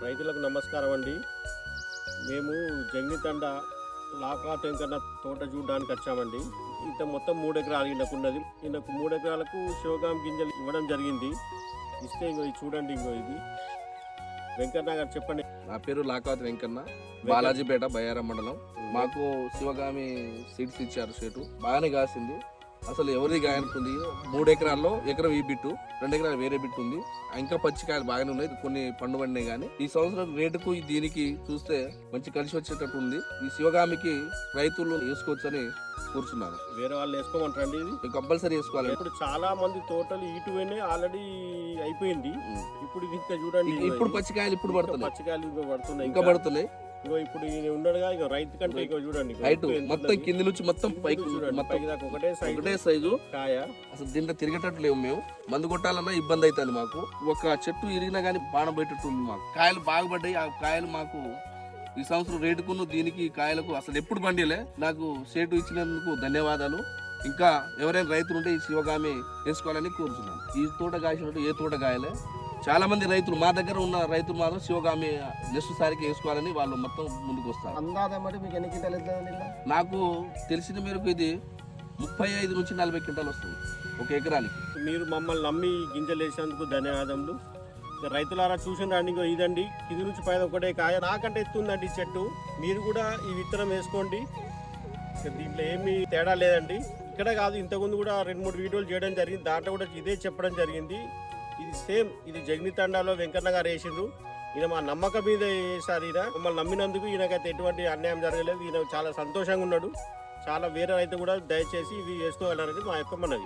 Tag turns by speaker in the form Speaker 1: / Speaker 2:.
Speaker 1: రైతులకు నమస్కారం అండి. మేము జగ్నితండ లాకాట్ వెంకన్న తోట చూడడానికి వచ్చామండి. ఇంత మొత్తం 3 ఎకరాలు ఈయనకున్నది. ఈయనకు 3 ఎకరాలకు శివగాం గింజలు ఇవ్వడం జరిగింది. ఇస్తే ఇంకో ఇది చూడండి, ఇంకో ఇది వెంకన్న గారు చెప్పండి.
Speaker 2: నా పేరు లాకాత్ వెంకన్న, బాలాజీపేట బయ్యారం మండలం. మాకు శివగామి సీడ్స్ ఇచ్చారు. షేటు బాగానే కాసింది. అసలు ఎవరిది గాయనుకుంది. 3 ఎకరాల్లో ఎకరం ఈ బిట్టు, 2 ఎకరాలు వేరే బిట్టు ఉంది. ఇంకా పచ్చికాయలు బాగానే ఉన్నాయి, కొన్ని పండు పండినాయి. కానీ ఈ సంవత్సరం రేటుకు దీనికి చూస్తే మంచి కలిసి వచ్చేటట్టు ఉంది. ఈ శివగామికి రైతులు వేసుకోవచ్చని కూర్చున్నాను.
Speaker 1: వేరే వాళ్ళు వేసుకోమంటారండి. ఇది
Speaker 2: కంపల్సరీ వేసుకోవాలి.
Speaker 1: ఇప్పుడు చాలా మంది తోటలు ఈటువైనా ఆల్రెడీ అయిపోయింది. ఇప్పుడు ఇది ఇంకా చూడండి,
Speaker 2: ఇప్పుడు పచ్చికాయలు ఇప్పుడు పడుతున్నాయి,
Speaker 1: పచ్చికాయలు
Speaker 2: ఇంకా పడుతున్నాయి.
Speaker 1: ఇప్పుడు ఈయన ఉండడుగా ఇక రైతు కంటే ఇక చూడండి,
Speaker 2: హైట్ మొత్తం కింది నుంచి మొత్తం పైకి
Speaker 1: చూడండి, ఒకటే
Speaker 2: సైజు
Speaker 1: కాయ.
Speaker 2: అసలు దీంట్లో తిరిగేటట్టు లేవు. మేము మందు కొట్టాలన్నా ఇబ్బంది అవుతుంది మాకు. ఒక చెట్టు ఇరిగినా కానీ బాణం పెట్టేట్టు ఉంది మాకు. కాయలు బాగుపడ్డాయి. ఆ కాయలు మాకు ఈ సంవత్సరం రేటుకును దీనికి కాయలకు అసలు ఎప్పుడు బండిలే. నాకు షేటు ఇచ్చినందుకు ధన్యవాదాలు. ఇంకా ఎవరైనా రైతులు ఉంటే ఈ శివగామి వేసుకోవాలని కోరుతున్నాను. ఈ తోట కాసినట్టు ఏ తోట కాయలే. చాలా మంది రైతులు, మా దగ్గర ఉన్న రైతులు మాత్రం శివగామి నెక్స్ట్ సారికి వేసుకోవాలని వాళ్ళు మొత్తం ముందుకు వస్తారు. నాకు తెలిసిన మేరకు ఇది 35 నుంచి 40 క్వింటాలు వస్తుంది ఒక ఎకరానికి.
Speaker 1: మీరు మమ్మల్ని నమ్మి గింజలు వేసినందుకు ధన్యవాదములు. రైతులారా చూసిందండి, ఇంకో ఇదండి, ఇది నుంచి పైన ఒకటే కాయ. నాకంటే ఎత్తుందండి చెట్టు. మీరు కూడా ఈ విత్తనం వేసుకోండి. దీంట్లో ఏమీ తేడా లేదండి. ఇక్కడ కాదు, ఇంతకుముందు కూడా 2-3 వీడియోలు చేయడం జరిగింది. దాంట్లో కూడా ఇదే చెప్పడం జరిగింది. ఇది సేమ్, ఇది జగ్నితండాలో వెంకన్న గారు వేసిండ్రు. ఈయన మా నమ్మకం మీద వేసారు. ఈయన మమ్మల్ని నమ్మినందుకు ఈయనకైతే ఎటువంటి అన్యాయం జరగలేదు. ఈయన చాలా సంతోషంగా ఉన్నాడు. చాలా వేరే రైతు కూడా దయచేసి ఇవి వేసుకోవాలనేది మా యొక్క మనవి.